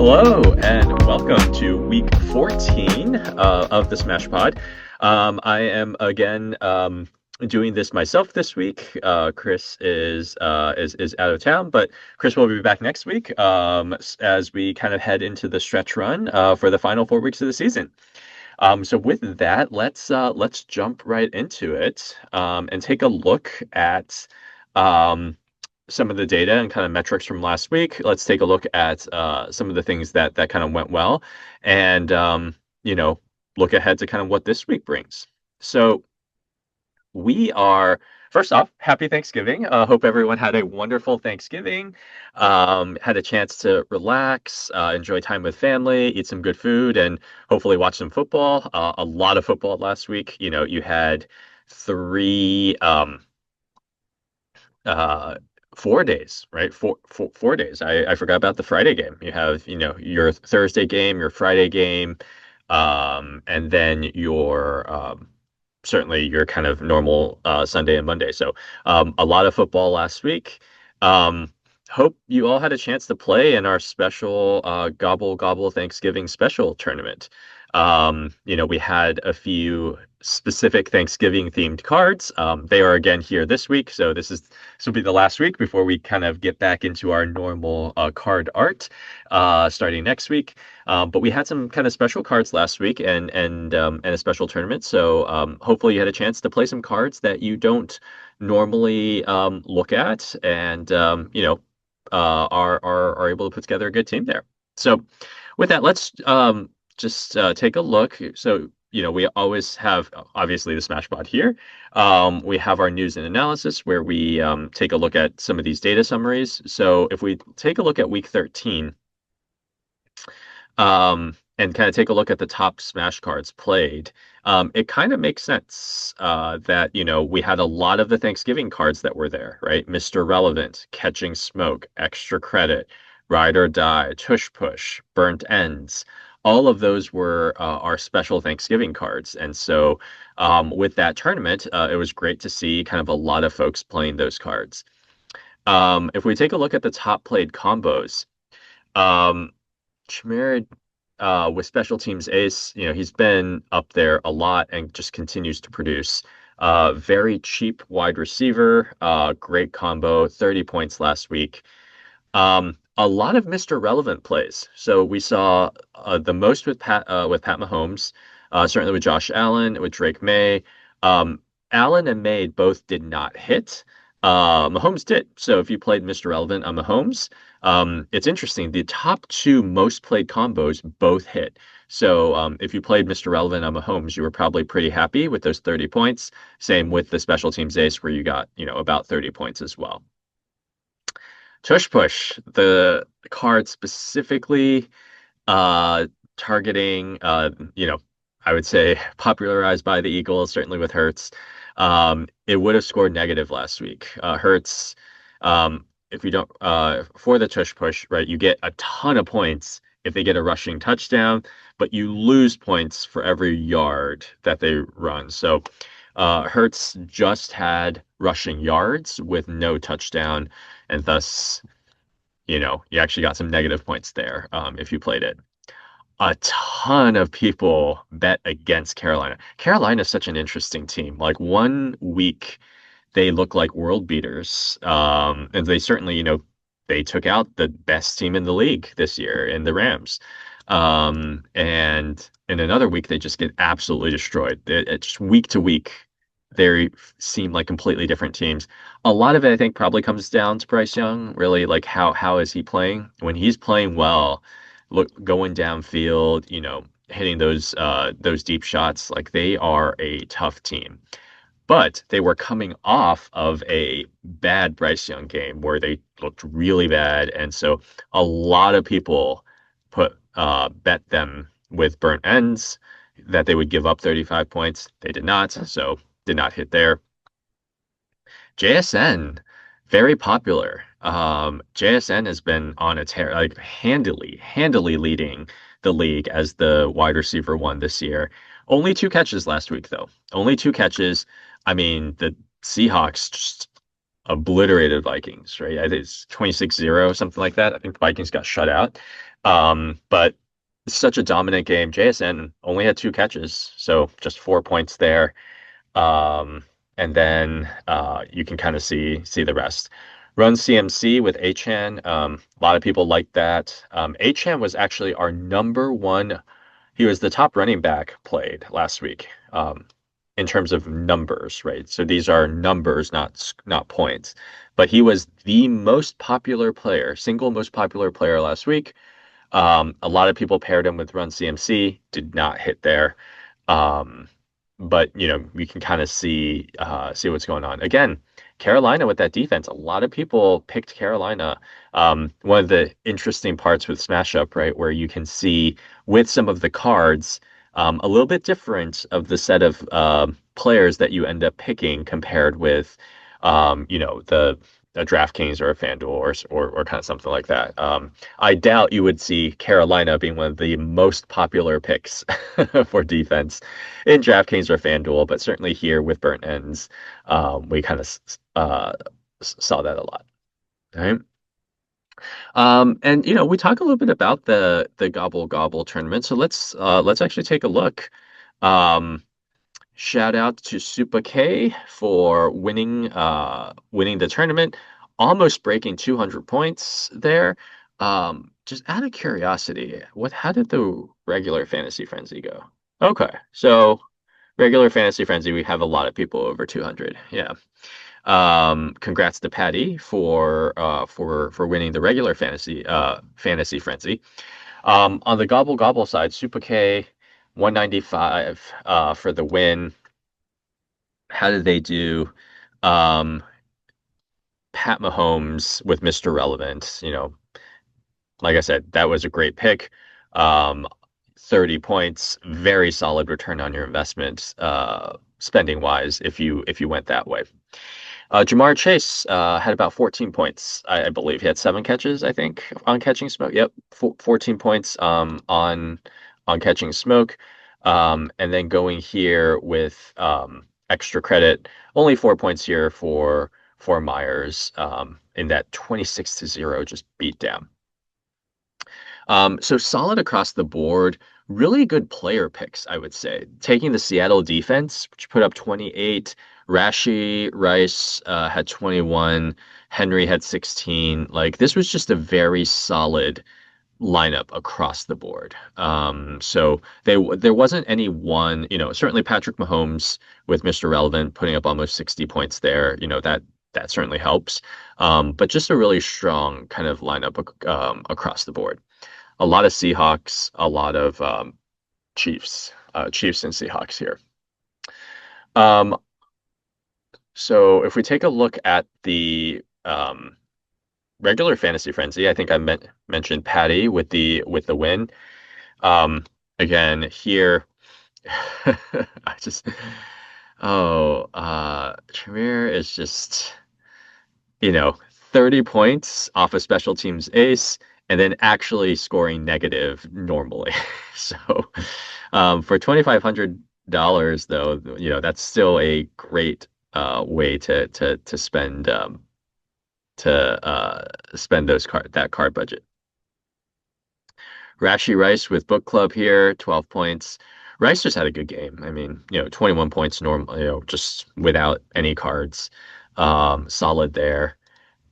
Hello and welcome to week 14 of the SmashPod. I am again doing this myself this week. Chris is out of town, but Chris will be back next week as we kind of head into the stretch run for the final 4 weeks of the season. So with that, let's jump right into it and take a look at um, some of the data and kind of metrics from last week. Let's take a look at some of the things that kind of went well, and you know, look ahead to kind of what this week brings. So we are first off, happy Thanksgiving. Hope everyone had a wonderful Thanksgiving. Had a chance to relax, enjoy time with family, eat some good food, and hopefully watch some football. A lot of football last week. You know, you had three. Uh, 4 days, right? Four days. I forgot about the Friday game. You have, your Thursday game, your Friday game, and then your certainly your kind of normal Sunday and Monday. So a lot of football last week. Um, Hope you all had a chance to play in our special Gobble Gobble Thanksgiving Special tournament. We had a few specific Thanksgiving themed cards. They are again here this week, so this will be the last week before we kind of get back into our normal card art starting next week. But we had some kind of special cards last week and a special tournament. So hopefully you had a chance to play some cards that you don't normally look at and are able to put together a good team there. So with that, let's just take a look. So, we always have obviously the SmashPod here. We have our news and analysis where we take a look at some of these data summaries. So if we take a look at week 13 and kind of take a look at the top Smash cards played, it kind of makes sense that, we had a lot of the Thanksgiving cards that were there, right? Mr. Relevant, Catching Smoke, Extra Credit, Ride or Die, Tush Push, Burnt Ends. All of those were our special Thanksgiving cards. And so with that tournament, it was great to see kind of a lot of folks playing those cards. If we take a look at the top played combos, um, Chimera with Special Teams Ace, he's been up there a lot and just continues to produce. Very cheap wide receiver, great combo, 30 points last week. A lot of Mr. Relevant plays. So we saw the most with Pat Mahomes, certainly with Josh Allen, with Drake May. Allen and May both did not hit. Mahomes did. So if you played Mr. Relevant on Mahomes, it's interesting. The top two most played combos both hit. So if you played Mr. Relevant on Mahomes, you were probably pretty happy with those 30 points. Same with the Special Teams Ace, where you got, about 30 points as well. Tush Push, the card specifically targeting, I would say popularized by the Eagles, certainly with Hurts. It would have scored negative last week. Hurts, if you don't, for the Tush Push, right, you get a ton of points if they get a rushing touchdown, but you lose points for every yard that they run. So Hurts just had rushing yards with no touchdown, and thus, you actually got some negative points there if you played it. A ton of people bet against Carolina. Carolina is such an interesting team. Like 1 week, they look like world beaters, and they certainly, they took out the best team in the league this year in the Rams. And in another week, they just get absolutely destroyed. It's week to week, they seem like completely different teams. A lot of it, I think, probably comes down to Bryce Young. Really, like how is he playing? When he's playing well, look going downfield, hitting those deep shots, like they are a tough team. But they were coming off of a bad Bryce Young game where they looked really bad, and so a lot of people bet them with burnt ends that they would give up 35 points. They did not, so did not hit there. JSN, very popular. JSN has been on a tear, like handily leading the league as the wide receiver one this year. Only 2 catches last week, though. Only 2 catches. I mean, the Seahawks just obliterated Vikings, right? I think it's 26-0, something like that. I think the Vikings got shut out. But such a dominant game. JSN only had 2 catches, so just 4 points there. Um, and then you can kind of see the rest. Run CMC with Achan. A lot of people like that. Achan was actually our number one. He was the top running back played last week in terms of numbers, right? So these are numbers, not points. But he was the most popular player, single most popular player last week. A lot of people paired him with Run CMC, did not hit there. Um, but we can kind of see what's going on. Again, Carolina with that defense, a lot of people picked Carolina. One of the interesting parts with Smash Up, right, where you can see with some of the cards, a little bit different of the set of players that you end up picking compared with, the a DraftKings or a FanDuel or kind of something like that. I doubt you would see Carolina being one of the most popular picks for defense in DraftKings or FanDuel, but certainly here with burnt ends, we kind of saw that a lot. Right. And we talk a little bit about the Gobble Gobble tournament. So let's actually take a look. Um, Shout out to Super K for winning the tournament, almost breaking 200 points there. Just out of curiosity, how did the regular Fantasy Frenzy go? Okay, so regular Fantasy Frenzy, we have a lot of people over 200. Yeah. Congrats to Patty for winning the regular Fantasy Frenzy. On the Gobble Gobble side, Super K 195 for the win. How did they do? Um, Pat Mahomes with Mr. Relevant, like I said, that was a great pick. Um, 30 points, very solid return on your investment, spending wise, if you went that way. Jamar Chase had about 14 points, I believe. He had 7 catches, I think, on catching smoke. Yep, 14 points on catching smoke. And then going here with extra credit, only 4 points here for Myers in that 26-0 just beat down. So solid across the board. Really good player picks, I would say. Taking the Seattle defense, which put up 28. Rashi Rice had 21. Henry had 16. Like this was just a very solid lineup across the board. So there wasn't any one, certainly Patrick Mahomes with Mr. Relevant putting up almost 60 points there, that certainly helps. But just a really strong kind of lineup across the board. A lot of Seahawks, a lot of Chiefs and Seahawks here. Um, so if we take a look at the regular Fantasy Frenzy, I think I mentioned Patty with the win. Again, here, I just, Tremere is just, you know, 30 points off a special teams ace and then actually scoring negative normally. So, for $2,500 though, that's still a great way to spend that card budget. Rashi Rice with Book Club here, 12 points. Rice just had a good game. I mean, 21 points normal, just without any cards. Solid there.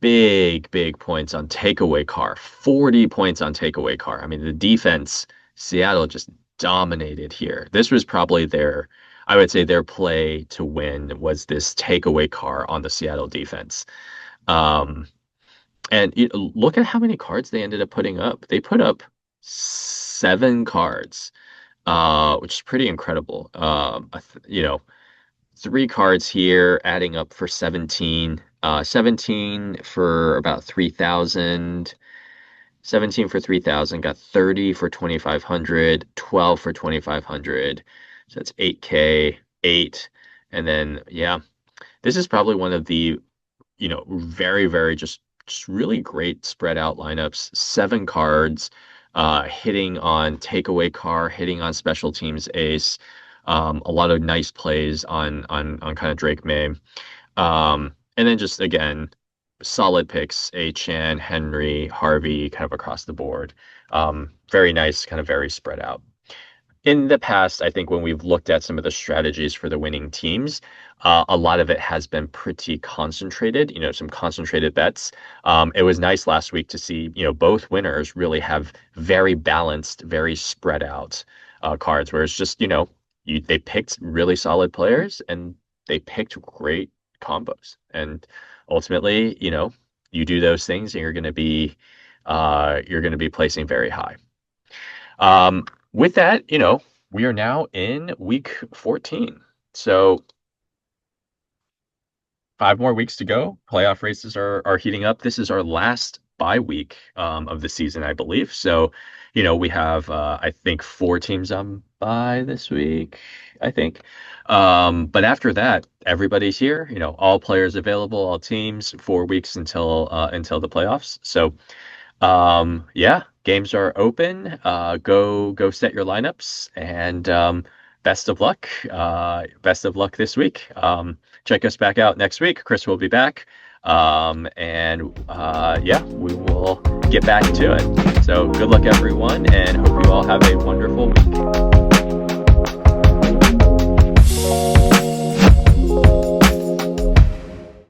Big points on takeaway car. 40 points on takeaway car. I mean, the defense, Seattle just dominated here. This was probably I would say their play to win was this takeaway car on the Seattle defense. Um, and look at how many cards they ended up putting up. They put up 7 cards, which is pretty incredible. 3 cards here, adding up for 17. 17 for about 3,000. 17 for 3,000, got 30 for 2,500, 12 for 2,500. So that's 8K, 8. And then, yeah, this is probably one of the very, very just really great spread out lineups. 7 cards, hitting on takeaway car, hitting on special teams ace. A lot of nice plays on kind of Drake May. And then just again, solid picks, Chan, Henry, Harvey, kind of across the board. Very nice, kind of very spread out. In the past, I think when we've looked at some of the strategies for the winning teams, a lot of it has been pretty concentrated, some concentrated bets. It was nice last week to see, both winners really have very balanced, very spread out cards, where it's just, they picked really solid players and they picked great combos. And ultimately, you do those things and you're going to be placing very high. With that, we are now in week 14. So 5 more weeks to go. Playoff races are heating up. This is our last bye week of the season, I believe. So, we have I think 4 teams on bye this week, I think. But after that, everybody's here. All players available, all teams. 4 weeks until the playoffs. So yeah, games are open. Go set your lineups and best of luck. Best of luck this week. Check us back out next week. Chris will be back. And yeah, we will get back to it. So good luck, everyone, and hope you all have a wonderful week.